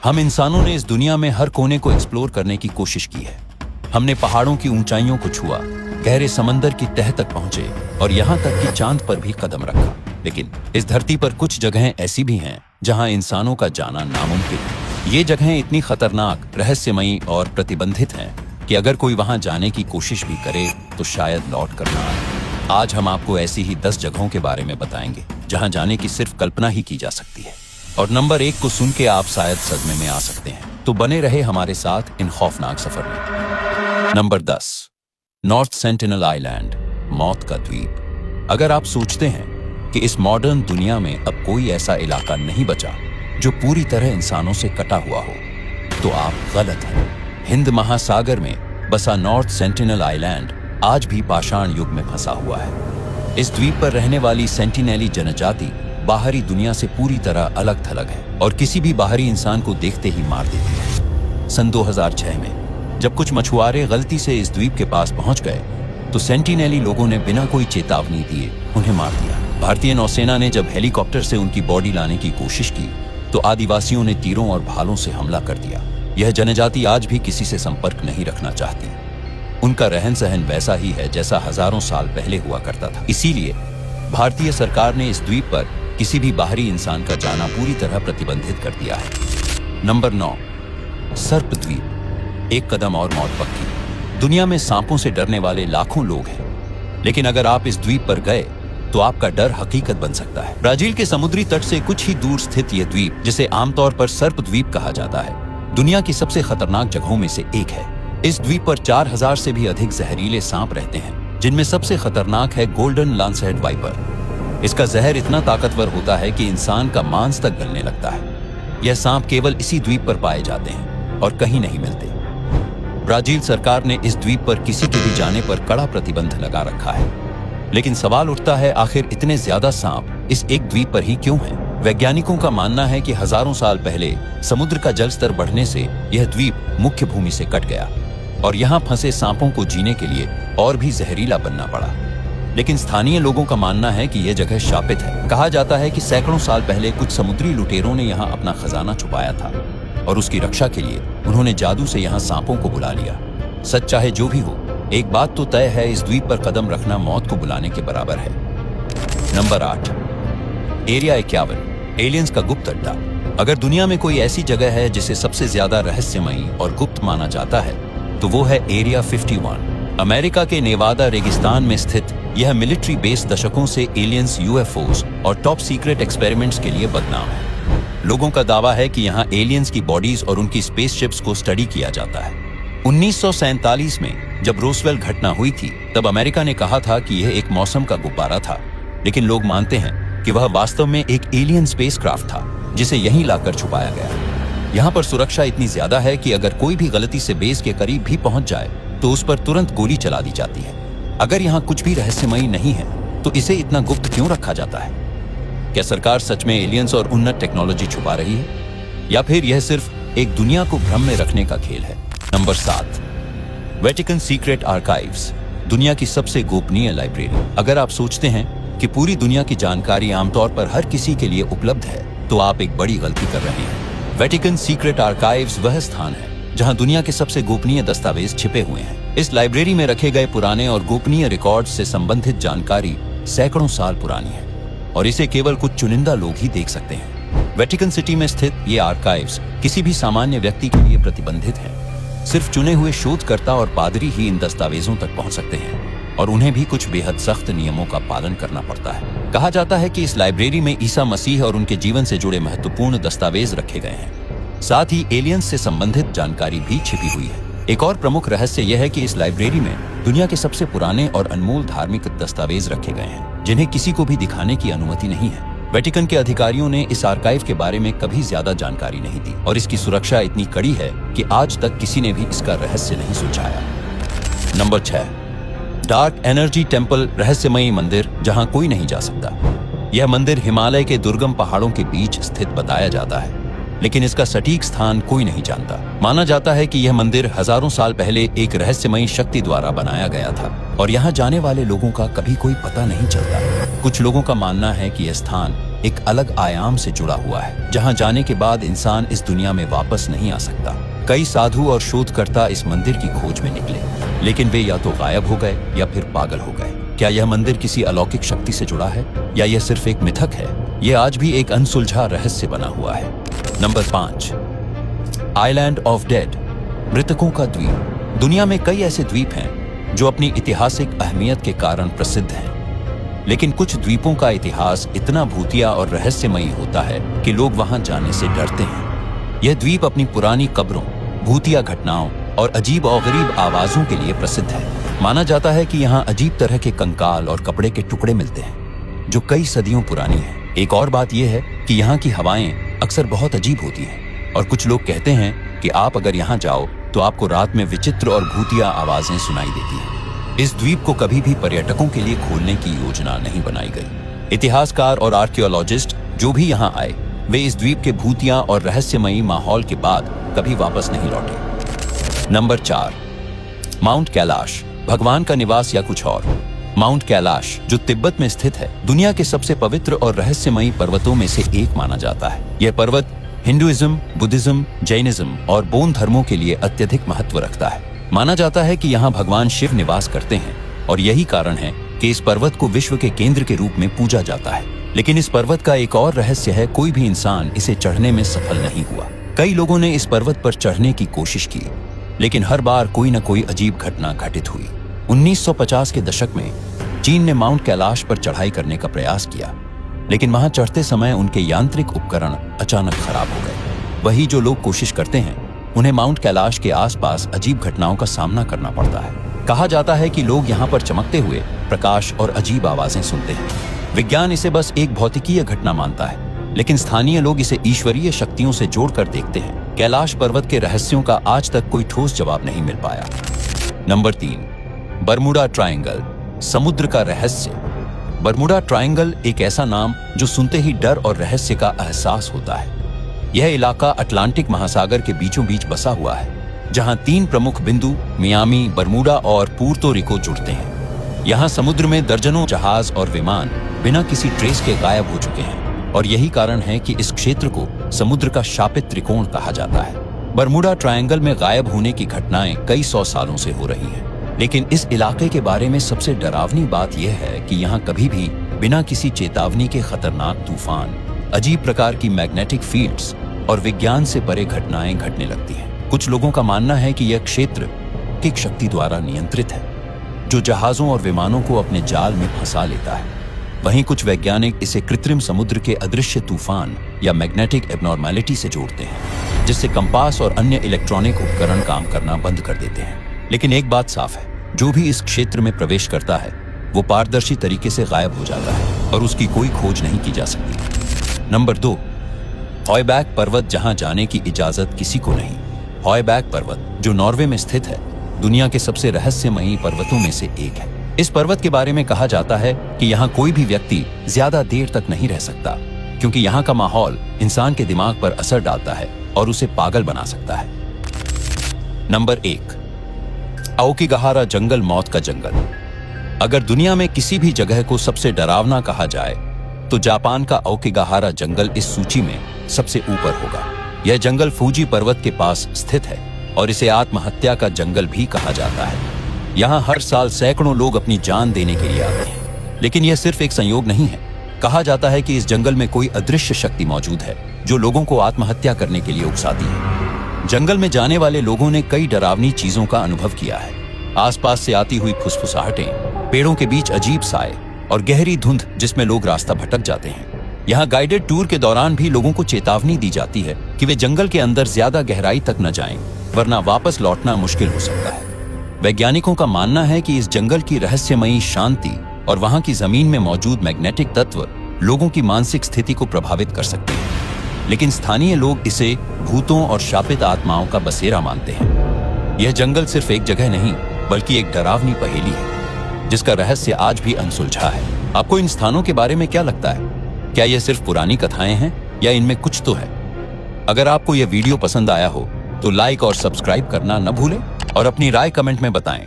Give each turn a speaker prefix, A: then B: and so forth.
A: हम इंसानों ने इस दुनिया में हर कोने को एक्सप्लोर करने की कोशिश की है। हमने पहाड़ों की ऊंचाइयों को छुआ, गहरे समंदर की तह तक पहुंचे और यहाँ तक कि चांद पर भी कदम रखा। लेकिन इस धरती पर कुछ जगहें ऐसी भी हैं जहां इंसानों का जाना नामुमकिन है। ये जगहें इतनी खतरनाक, रहस्यमयी और प्रतिबंधित हैं कि अगर कोई वहां जाने की कोशिश भी करे तो शायद लौट कर ना आए। आज हम आपको ऐसी ही 10 जगहों के बारे में बताएंगे जहां जाने की सिर्फ कल्पना ही की जा सकती है। और नंबर 1 को सुन के आप शायद सदमे में आ सकते हैं, तो बने रहे हमारे साथ इन खौफनाक सफर में। नंबर 10, नॉर्थ सेंटिनल आइलैंड, मौत का द्वीप। अगर आप सोचते हैं कि इस मॉडर्न दुनिया में अब कोई ऐसा इलाका नहीं बचा जो पूरी तरह इंसानों से कटा हुआ हो, तो आप गलत हैं। हिंद महासागर में बसा नॉर्थ सेंटिनल आइलैंड आज भी पाषाण युग में फंसा हुआ है। इस द्वीप पर रहने वाली सेंटिनेली जनजाति बाहरी दुनिया से पूरी तरह अलग थलग है और किसी भी बाहरी इंसान को देखते ही मार देती है। सन 2006 में जब कुछ मछुआरे गलती से इस द्वीप के पास पहुंच गए तो सेंटिनेली लोगों ने बिना कोई चेतावनी दिए उन्हें मार दिया। भारतीय नौसेना ने जब हेलीकॉप्टर से उनकी बॉडी लाने की कोशिश की तो आदिवासियों ने तीरों और भालों से हमला कर दिया। यह जनजाति आज भी किसी से संपर्क नहीं रखना चाहती। उनका रहन सहन वैसा ही है जैसा हजारों साल पहले हुआ करता था। इसीलिए भारतीय सरकार ने इस द्वीप पर किसी भी बाहरी इंसान का जाना पूरी तरह प्रतिबंधित कर दिया है। नंबर 9, सर्प द्वीप। एक कदम और मौत पक्की। दुनिया में सांपों से डरने वाले लाखों लोग हैं, लेकिन अगर आप इस द्वीप पर गए तो आपका डर हकीकत बन सकता है। ब्राजील के समुद्री तट से कुछ ही दूर स्थित यह द्वीप, जिसे आमतौर पर सर्प द्वीप कहा जाता है, दुनिया की सबसे खतरनाक जगहों में से एक है। इस द्वीप पर 4000 से भी अधिक जहरीले सांप रहते हैं, जिनमें सबसे खतरनाक है गोल्डन लांसहेड वाइपर। इसका जहर इतना ताकतवर होता है कि इंसान का मांस तक गलने लगता है। यह सांप केवल इसी द्वीप पर पाए जाते हैं और कहीं नहीं मिलते। ब्राजील सरकार ने इस द्वीप पर किसी के भी जाने पर कड़ा प्रतिबंध लगा रखा है। लेकिन सवाल उठता है, आखिर इतने ज्यादा सांप इस एक द्वीप पर ही क्यों हैं? वैज्ञानिकों का मानना है कि हजारों साल पहले समुद्र का जल स्तर बढ़ने से यह द्वीप मुख्य भूमि से कट गया और यहाँ फंसे सांपों को जीने के लिए और भी जहरीला बनना पड़ा। लेकिन स्थानीय लोगों का मानना है कि यह जगह शापित है। कहा जाता है कि सैकड़ों साल पहले कुछ समुद्री लुटेरों ने यहाँ अपना खजाना छुपाया था और उसकी रक्षा के लिए उन्होंने जादू से यहाँ सांपों को बुला लिया। सच चाहे जो भी हो, एक बात तो तय है, इस द्वीप पर कदम रखना मौत को बुलाने के बराबर है। नंबर 8, एरिया 51, एलियंस का गुप्त अड्डा। अगर दुनिया में कोई ऐसी जगह है जिसे सबसे ज्यादा रहस्यमयी और गुप्त माना जाता है तो वो है एरिया 51। अमेरिका के नेवादा रेगिस्तान में स्थित यह मिलिट्री बेस दशकों से एलियंस, यूएफओस और टॉप सीक्रेट एक्सपेरिमेंट्स के लिए बदनाम है। लोगों का दावा है कि यहाँ एलियंस की बॉडीज और उनकी स्पेसशिप्स को स्टडी किया जाता है। 1947 में जब रोसवेल घटना हुई थी तब अमेरिका ने कहा था कि यह एक मौसम का गुब्बारा था, लेकिन लोग मानते हैं कि वह वास्तव में एक एलियन स्पेसक्राफ्ट था जिसे यहीं लाकर छुपाया गया। यहाँ पर सुरक्षा इतनी ज्यादा है कि अगर कोई भी गलती से बेस के करीब भी पहुंच जाए तो उस पर तुरंत गोली चला दी जाती है। अगर यहाँ कुछ भी रहस्यमयी नहीं है तो इसे इतना गुप्त क्यों रखा जाता है? क्या सरकार सच में एलियंस और उन्नत टेक्नोलॉजी छुपा रही है, या फिर यह सिर्फ एक दुनिया को भ्रम में रखने का खेल है? नंबर 7, वेटिकन सीक्रेट आर्काइव्स, दुनिया की सबसे गोपनीय लाइब्रेरी। अगर आप सोचते हैं कि पूरी दुनिया की जानकारी आमतौर पर हर किसी के लिए उपलब्ध है तो आप एक बड़ी गलती कर रहे हैं। वेटिकन सीक्रेट आर्काइव्स वह स्थान है जहां दुनिया के सबसे गोपनीय दस्तावेज छिपे हुए हैं। इस लाइब्रेरी में रखे गए पुराने और गोपनीय रिकॉर्ड्स से संबंधित जानकारी सैकड़ों साल पुरानी है और इसे केवल कुछ चुनिंदा लोग ही देख सकते हैं। वेटिकन सिटी में स्थित ये आर्काइव्स किसी भी सामान्य व्यक्ति के लिए प्रतिबंधित हैं। सिर्फ चुने हुए शोधकर्ता और पादरी ही इन दस्तावेजों तक पहुंच सकते हैं और उन्हें भी कुछ बेहद सख्त नियमों का पालन करना पड़ता है। कहा जाता है कि इस लाइब्रेरी में ईसा मसीह और उनके जीवन से जुड़े महत्वपूर्ण दस्तावेज रखे गए हैं। साथ ही एलियंस से संबंधित जानकारी भी छिपी हुई है। एक और प्रमुख रहस्य यह है कि इस लाइब्रेरी में दुनिया के सबसे पुराने और अनमोल धार्मिक दस्तावेज रखे गए हैं जिन्हें किसी को भी दिखाने की अनुमति नहीं है। वेटिकन के अधिकारियों ने इस आर्काइव के बारे में कभी ज्यादा जानकारी नहीं दी और इसकी सुरक्षा इतनी कड़ी है कि आज तक किसी ने भी इसका रहस्य नहीं सुलझाया। नंबर 6, डार्क एनर्जी टेम्पल, रहस्यमयी मंदिर जहां कोई नहीं जा सकता। यह मंदिर हिमालय के दुर्गम पहाड़ों के बीच स्थित बताया जाता है, लेकिन इसका सटीक स्थान कोई नहीं जानता। माना जाता है कि यह मंदिर हजारों साल पहले एक रहस्यमयी शक्ति द्वारा बनाया गया था और यहाँ जाने वाले लोगों का कभी कोई पता नहीं चलता। कुछ लोगों का मानना है कि यह स्थान एक अलग आयाम से जुड़ा हुआ है, जहां जाने के बाद इंसान इस दुनिया में वापस नहीं आ सकता। कई साधु और शोधकर्ता इस मंदिर की खोज में निकले, लेकिन वे या तो गायब हो गए या फिर पागल हो गए। क्या यह मंदिर किसी अलौकिक शक्ति से जुड़ा है या यह सिर्फ एक मिथक है? यह आज भी एक अनसुलझा रहस्य बना हुआ है। नंबर 5, आइलैंड ऑफ डेड, मृतकों का द्वीप। दुनिया में कई ऐसे द्वीप हैं जो अपनी ऐतिहासिक अहमियत के कारण प्रसिद्ध हैं, लेकिन कुछ द्वीपों का इतिहास इतना भूतिया और रहस्यमयी होता है कि लोग वहां जाने से डरते हैं। यह द्वीप अपनी पुरानी कब्रों, भूतिया घटनाओं और अजीब और गरीब आवाजों के लिए प्रसिद्ध है। माना जाता है कि यहाँ अजीब तरह के कंकाल और कपड़े के टुकड़े मिलते हैं जो कई सदियों पुरानी हैं। एक और बात यह है कि यहाँ की हवाएं अक्सर बहुत अजीब होती हैं और कुछ लोग कहते हैं कि आप अगर यहाँ जाओ तो आपको रात में विचित्र और भूतिया आवाजें सुनाई देती हैं। इस द्वीप को कभी भी पर्यटकों के लिए खोलने की योजना नहीं बनाई गई। इतिहासकार और आर्कियोलॉजिस्ट जो भी यहाँ आए, वे इस द्वीप के भूतिया और रहस्यमयी माहौल के बाद कभी वापस नहीं लौटे। नंबर 4, माउंट कैलाश, भगवान का निवास या कुछ और। माउंट कैलाश, जो तिब्बत में स्थित है, दुनिया के सबसे पवित्र और रहस्यमयी पर्वतों में से एक माना जाता है। यह पर्वत हिंदुइज्म, बुद्धिज्म, जैनिज्म और बौद्ध धर्मों के लिए अत्यधिक महत्व रखता है। माना जाता है कि यहाँ भगवान शिव निवास करते हैं और यही कारण है कि इस पर्वत को विश्व के केंद्र के रूप में पूजा जाता है। लेकिन इस पर्वत का एक और रहस्य है, कोई भी इंसान इसे चढ़ने में सफल नहीं हुआ। कई लोगों ने इस पर्वत पर चढ़ने की कोशिश की, लेकिन हर बार कोई न कोई अजीब घटना घटित हुई। 1950 के दशक में चीन ने माउंट कैलाश पर चढ़ाई करने का प्रयास किया, लेकिन वहां चढ़ते समय उनके यांत्रिक उपकरण अचानक खराब हो गए। वही जो लोग कोशिश करते हैं, उन्हें माउंट कैलाश के आसपास अजीब घटनाओं का सामना करना पड़ता है। कहा जाता है कि लोग यहाँ पर चमकते हुए प्रकाश और अजीब आवाजें सुनते हैं। विज्ञान इसे बस एक भौतिकीय घटना मानता है, लेकिन स्थानीय लोग इसे ईश्वरीय शक्तियों से जोड़कर देखते हैं। कैलाश पर्वत के रहस्यों का आज तक कोई ठोस जवाब नहीं मिल पाया। नंबर 3, बरमुडा ट्रायंगल, समुद्र का रहस्य। बरमुडा ट्रायंगल एक ऐसा नाम जो सुनते ही डर और रहस्य का एहसास होता है। यह इलाका अटलांटिक महासागर के बीचों बीच बसा हुआ है, जहां 3 प्रमुख बिंदु मियामी, बरमुडा और पुर्तो रिको जुड़ते हैं। यहाँ समुद्र में दर्जनों जहाज और विमान बिना किसी ट्रेस के गायब हो चुके हैं और यही कारण है कि इस क्षेत्र को समुद्र का शापित त्रिकोण कहा जाता है। बरमुडा ट्रायंगल में गायब होने की घटनाएं कई 100 सालों से हो रही हैं। लेकिन इस इलाके के बारे में सबसे डरावनी बात यह है कि यहाँ कभी भी बिना किसी चेतावनी के खतरनाक तूफान, अजीब प्रकार की मैग्नेटिक फील्ड्स और विज्ञान से परे घटनाएं घटने लगती हैं। कुछ लोगों का मानना है कि यह क्षेत्र किक शक्ति द्वारा नियंत्रित है, जो जहाजों और विमानों को अपने जाल में फंसा लेता है। वहीं कुछ वैज्ञानिक इसे कृत्रिम समुद्र के अदृश्य तूफान या मैग्नेटिक एबनॉर्मैलिटी से जोड़ते हैं, जिससे कंपास और अन्य इलेक्ट्रॉनिक उपकरण काम करना बंद कर देते हैं। लेकिन एक बात साफ है, जो भी इस क्षेत्र में प्रवेश करता है वो पारदर्शी तरीके से गायब हो जाता है और उसकी कोई खोज नहीं की जा सकती। नंबर 2, हॉयबैक पर्वत, जहां जाने की इजाजत किसी को नहीं। हॉयबैक पर्वत, जो नॉर्वे में स्थित है, दुनिया के सबसे रहस्यमयी पर्वतों में से एक है। इस पर्वत के बारे में कहा जाता है कि यहाँ कोई भी व्यक्ति ज्यादा देर तक नहीं रह सकता, क्योंकि यहाँ का माहौल इंसान के दिमाग पर असर डालता है और उसे पागल बना सकता है। नंबर 1, आओकिगाहारा जंगल, मौत का जंगल। अगर दुनिया में किसी भी जगह को सबसे डरावना कहा जाए तो जापान का आओकिगाहारा जंगल इस सूची में सबसे ऊपर होगा। यह जंगल फूजी पर्वत के पास स्थित है और इसे आत्महत्या का जंगल भी कहा जाता है। यहाँ हर साल सैकड़ों लोग अपनी जान देने के लिए आते हैं, लेकिन यह सिर्फ एक संयोग नहीं है। कहा जाता है कि इस जंगल में कोई अदृश्य शक्ति मौजूद है जो लोगों को आत्महत्या करने के लिए उकसाती है। जंगल में जाने वाले लोगों ने कई डरावनी चीजों का अनुभव किया है। आसपास से आती हुई फुसफुसाहटें, पेड़ों के बीच अजीब साए और गहरी धुंध जिसमें लोग रास्ता भटक जाते हैं। यहाँ गाइडेड टूर के दौरान भी लोगों को चेतावनी दी जाती है कि वे जंगल के अंदर ज्यादा गहराई तक न जाएं, वरना वापस लौटना मुश्किल हो सकता है। वैज्ञानिकों का मानना है कि इस जंगल की रहस्यमयी शांति और वहां की जमीन में मौजूद मैग्नेटिक तत्व लोगों की मानसिक स्थिति को प्रभावित कर सकते हैं, लेकिन स्थानीय लोग इसे भूतों और शापित आत्माओं का बसेरा मानते हैं। यह जंगल सिर्फ एक जगह नहीं, बल्कि एक डरावनी पहेली है जिसका रहस्य आज भी अनसुलझा है। आपको इन स्थानों के बारे में क्या लगता है? क्या यह सिर्फ पुरानी कथाएं हैं या इनमें कुछ तो है? अगर आपको यह वीडियो पसंद आया हो तो लाइक और सब्सक्राइब करना न भूलें और अपनी राय कमेंट में बताएं।